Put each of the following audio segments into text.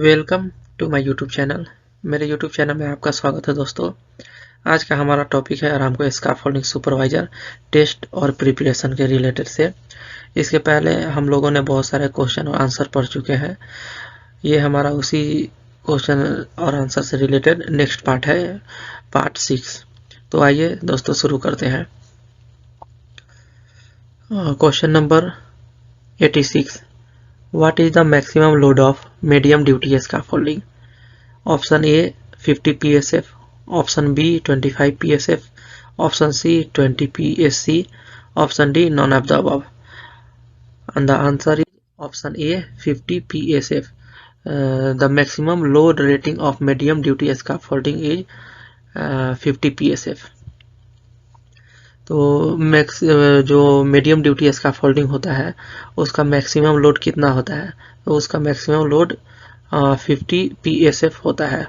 Welcome to my YouTube channel. मेरे YouTube channel में आपका स्वागत है दोस्तों। आज का हमारा टॉपिक है आरामको स्कैफोल्डिंग सुपरवाइजर टेस्ट और प्रिपरेशन के रिलेटेड से। इसके पहले हम लोगों ने बहुत सारे क्वेश्चन और आंसर पढ़ चुके हैं। ये हमारा उसी क्वेश्चन और आंसर से रिलेटेड नेक्स्ट पार्ट है, पार्ट 6। तो आइए दोस्तों शुरू करते हैं। Question number 86। What is the maximum load of medium duty scaffolding? Option A 50 psf, option B 25 psf, option C 20 psc, option D none of the above. And the answer is option A 50 psf. The maximum load rating of medium duty scaffolding is 50 psf. तो max जो medium duty scaffolding होता है उसका maximum load कितना होता है? तो उसका मैक्सिमम लोड 50 psf होता है।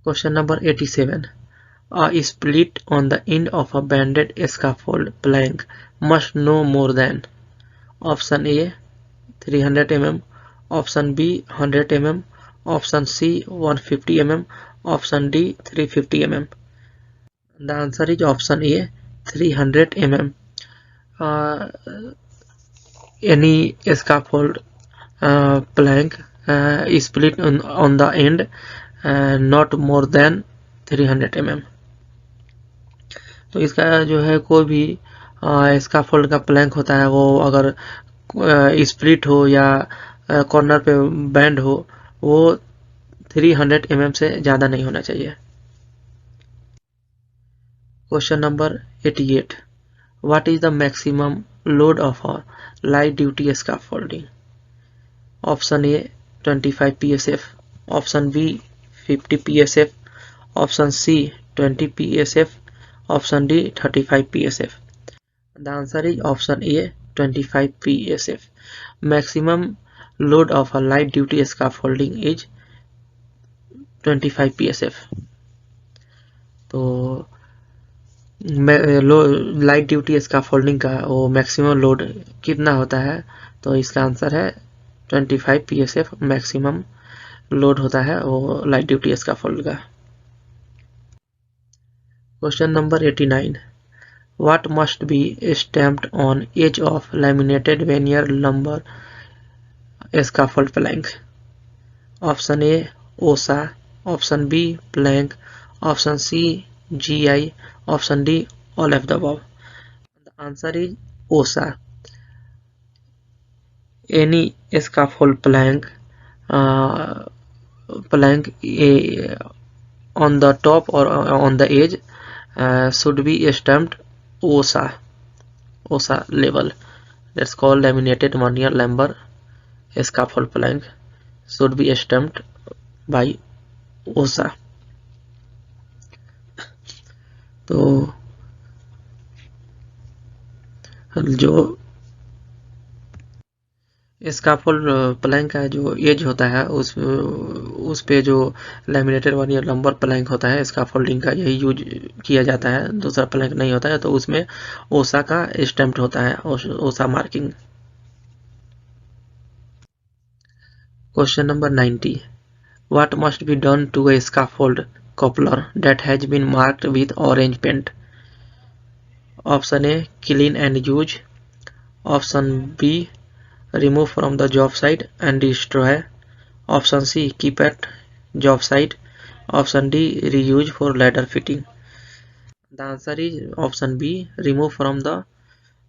Question number 87। A split on the end of a bended scaffold plank must no more than option A 300 mm, option B 100 mm, option C 150 mm, option D 350 mm. The answer is option A 300 mm. Any scaffold plank split on the end not more than 300 mm. तो इसका जो है कोई भी scaffold का Planck होता है वो अगर स्प्लिट हो या कॉर्नर पे बैंड हो वो 300 mm से ज़्यादा नहीं होना चाहिए। Question number 88। What is the maximum load of a light duty scaffolding? Option A 25 psf, option B 50 psf, option C 20 psf, option D 35 psf. The answer is option A 25 psf. Maximum load of a light duty scaffolding is 25 psf. तो light duty scaffolding का वो maximum load कितना होता है? तो इसका answer है 25 psf maximum load होता है वो लाइट ड्यूटी स्कैफोल्ड का। Question number 89। What must be stamped on edge of laminated veneer lumber scaffold plank? Option A OSA, option B plank, option C GI, option D all of the above. The answer is OSA. Any scaffold plank on the top or on the edge should be stamped OSA level. That's called laminated veneer lumber scaffold plank should be stamped by OSA. तो जो scaffold Planck का जो as होता है उस पे जो laminated vernier lumbar Planck होता है स्कैफोल्डिंग का यही यूज किया जाता है, दूसरा प्लैंक नहीं होता है। तो उसमें ओसा का स्टैम्प्ड होता है, ओसा marking. Question number 90। What must be done to a scaffold coupler that has been marked with orange paint? Option A clean and use, option B remove from the job site and destroy, option C keep at job site, option D reuse for later fitting. The answer is option B remove from the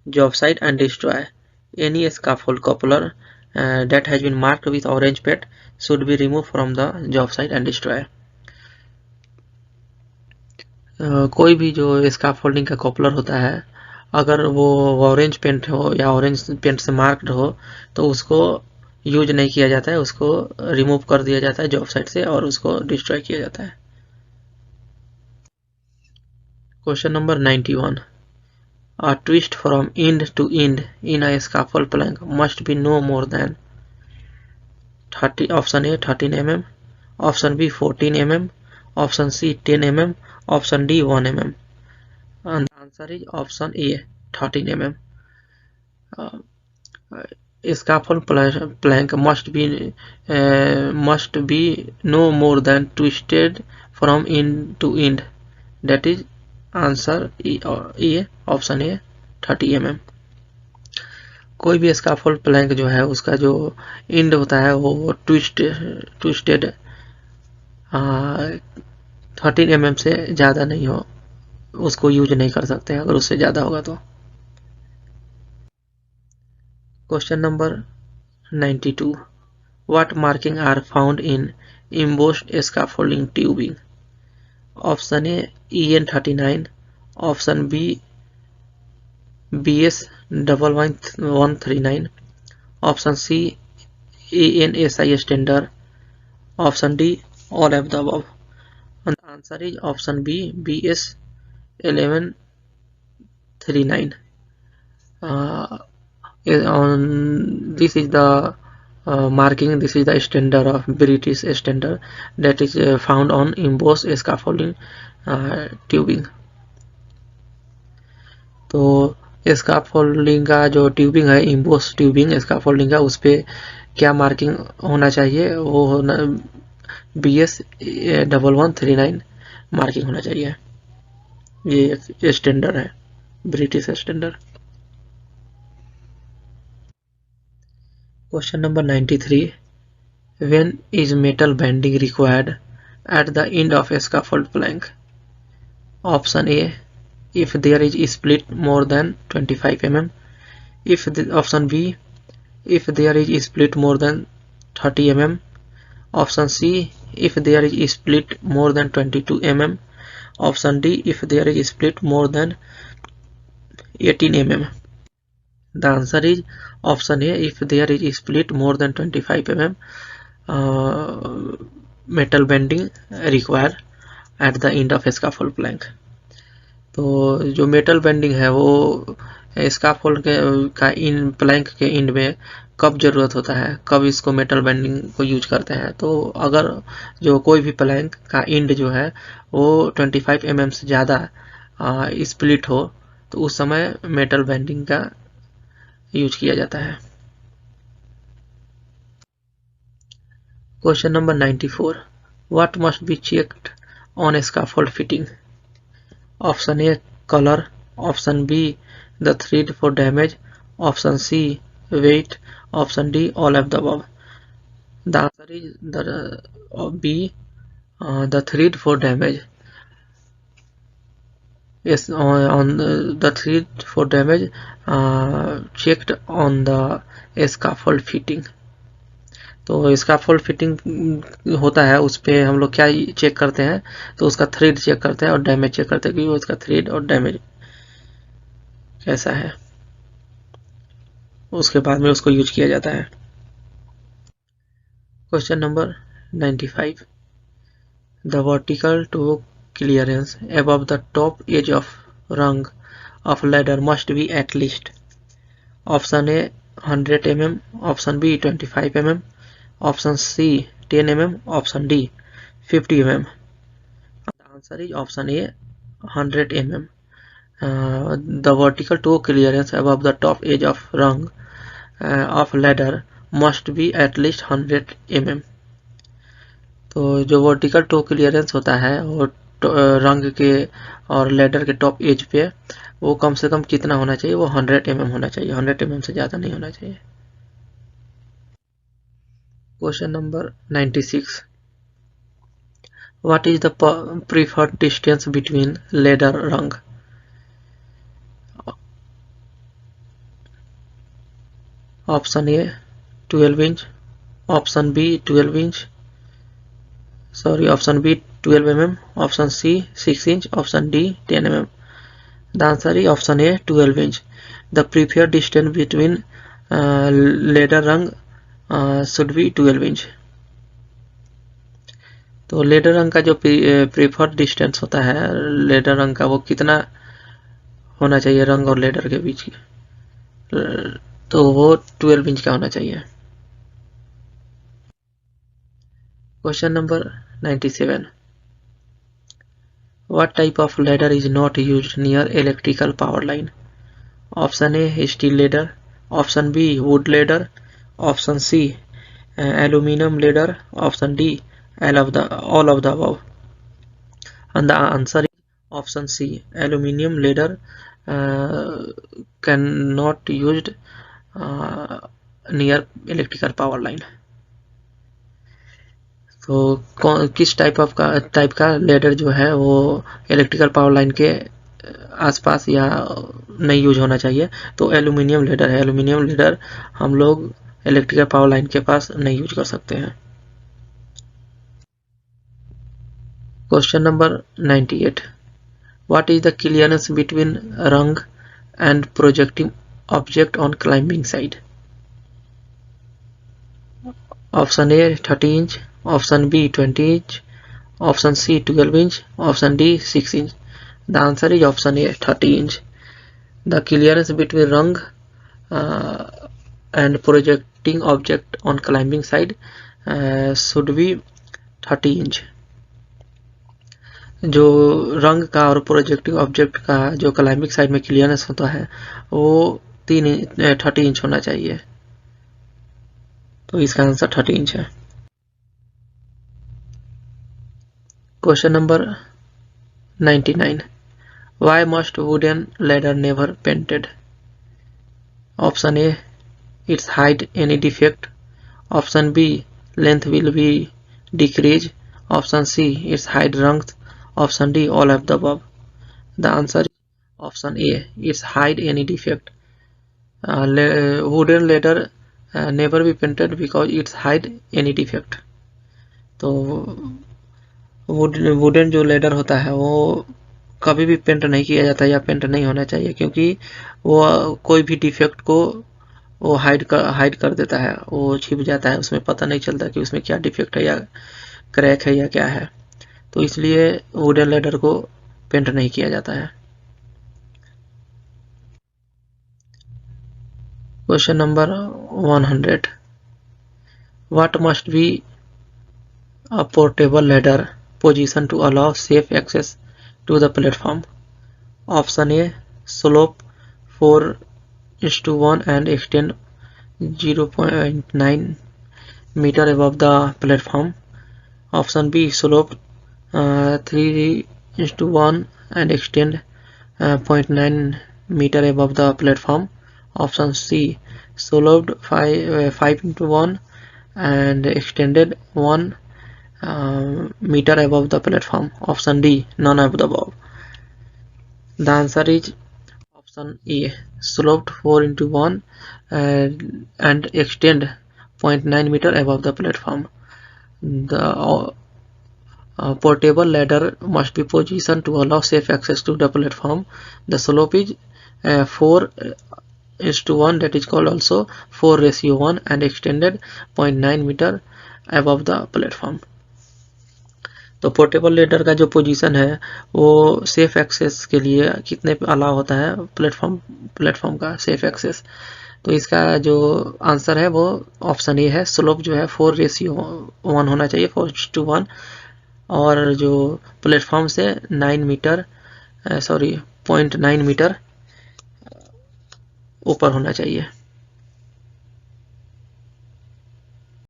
job site and destroy. Any scaffold coupler that has been marked with orange paint should be removed from the job site and destroy. कोई भी जो scaffolding का coupler होता है अगर वो orange paint हो या ऑरेंज पेंट से मार्क्ड हो तो उसको यूज नहीं किया जाता है, उसको रिमूव कर दिया जाता है जॉब साइट से और उसको डिस्ट्रॉय किया जाता है। Question number 91। A twist from end to end in a scaffold plank must be no more than 30, option A 13 mm, option B 14 mm, option C 10 mm, option D 1 mm. And the answer is option A 13 mm. scaffold plank must be no more than twisted from end to end. That is answer A, option A 30 mm. कोई भी scaffold Planck जो है उसका जो and होता है वो twisted 13 mm से ज़्यादा नहीं हो, उसको यूज नहीं कर सकते हैं अगर उससे ज़्यादा होगा तो। Question number 92. What marking are found in embossed scaffolding tubing? Option A EN39, option B BS1139, option C ANSI standard, option D all of the above. And the answer is option B BS1139. This is the marking. This is the standard of British standard that is found on embossed scaffolding tubing. तो scaffolding का जो tubing है, emboss tubing scaffolding का, उस पर क्या marking होना चाहिए? वो होना BS1139 मार्किंग होना चाहिए। ये स्टैंडर्ड है, British standard. Question number 93. When is metal bending required at the end of a scaffold plank? Option A if there is a split more than 25 mm, option B if there is a split more than 30 mm, option C if there is a split more than 22 mm, option D if there is a split more than 18 mm. The answer is option A if there is a split more than 25 mm metal bending required at the end of a scaffold plank. तो जो metal bending है वो scaffold का इन Planck के and में कब ज़रूरत होता है, कब इसको मेटल बेंडिंग को यूज करते हैं? तो अगर जो कोई भी प्लैंक का एंड जो है वो 25 mm से ज़्यादा स्प्लिट हो तो उस समय मेटल बेंडिंग का यूज किया जाता है। Question number 94. What must be checked on scaffold fitting? Option A color, option B the thread for damage, option C weight, option D all of the above. The answer is the B the thread for damage. Yes, on the thread for damage checked on the scaffold fitting. तो scaffold fitting होता है, उस पर हम लोग क्या check करते हैं? तो उसका थ्रेड चेक करते हैं और डैमेज चेक करते हैं कि उसका थ्रेड और डैमेज कैसा है, उसके बाद में उसको यूज किया जाता है। Question number 95. The vertical toe clearance above the top edge of rung of ladder must be at least. Option A 100 mm, option B 25 mm, option C 10 mm, option D 50 mm. The answer is option A 100 mm. The vertical toe clearance above the top edge of rung of ladder must be at least 100 mm. तो जो vertical toe clearance होता है वो रंग के और ladder के top edge पे वो कम से कम कितना होना चाहिए? वो 100 mm होना चाहिए, 100 mm से ज़्यादा नहीं होना चाहिए। Question number 96. What is the preferred distance between ladder rung? Option A 12 inch, option B 12 inch, option B 12 mm, option C 6 inch, option D 10 mm. The answer is option A 12 inch. The preferred distance between ladder rung should be 12 inch. तो ladder रंग का जो preferred distance होता है ladder रंग का वो कितना होना चाहिए रंग और लेडर के बीच की? तो वो 12 इंच का होना चाहिए। Question number 97. What type of ladder is not used near electrical power line? Option A steel ladder, option B wood ladder, option C aluminium ladder, option D all of the above. And the answer is option C. Aluminium ladder cannot used near electrical power line. तो किस type का ladder जो है वो electrical power line के आसपास या नहीं यूज होना चाहिए, तो एल्यूमिनियम लेडर है। एल्यूमिनियम लेडर हम लोग इलेक्ट्रिकल पावर लाइन के पास नहीं यूज कर सकते हैं। Question number 98. What is the clearance between rung and projecting object on climbing side? Option A 30 inch, option B 20 inch, option C 12 inch, option D 6 inch. The answer is option A 30 inch. The clearance between rung and projecting object on climbing side should be 30 inch. जो रंग का और projective object का जो climbing side में clearance होता है वो 30 इंच होना चाहिए, तो इसका आंसर 30 इंच है। Question number 99. Why must wooden ladder never painted? Option A, its hide any defect. Option B, length will be decreased. Option C, its hide rungs. Option D, all of the above. The answer is option A, its hide any defect. Wooden ladder never be painted because it's hide any defect. तो wooden जो ladder होता है वो कभी भी paint नहीं किया जाता या पेंट नहीं होना चाहिए, क्योंकि वो कोई भी डिफेक्ट को वो हाइड कर देता है, वो छिप जाता है, उसमें पता नहीं चलता कि उसमें क्या डिफेक्ट है या क्रैक है या क्या है, तो इसलिए वुडन लेडर को पेंट नहीं किया जाता है। Question number 100. What must be a portable ladder position to allow safe access to the platform? Option A, slope 4:1 and extend 0.9 meter above the platform. Option B, slope 3:1 and extend 0.9 meter above the platform. Option C, sloped 5:1 and extended 1 meter above the platform. Option D, none of the above. The answer is option A, sloped 4:1 and extend 0.9 meter above the platform. The portable ladder must be positioned to allow safe access to the platform. The slope is 4:1, that is called also 4:1, and extended 0.9 meter above the platform. तो portable ladder का जो position है वो safe access के लिए कितने पे allow होता है प्लेटफॉर्म का सेफ एक्सेस, तो इसका जो आंसर है वो ऑप्शन ए है। स्लोप जो है 4:1 होना चाहिए, 4:1, और जो प्लेटफॉर्म से 0.9 मीटर ऊपर होना चाहिए।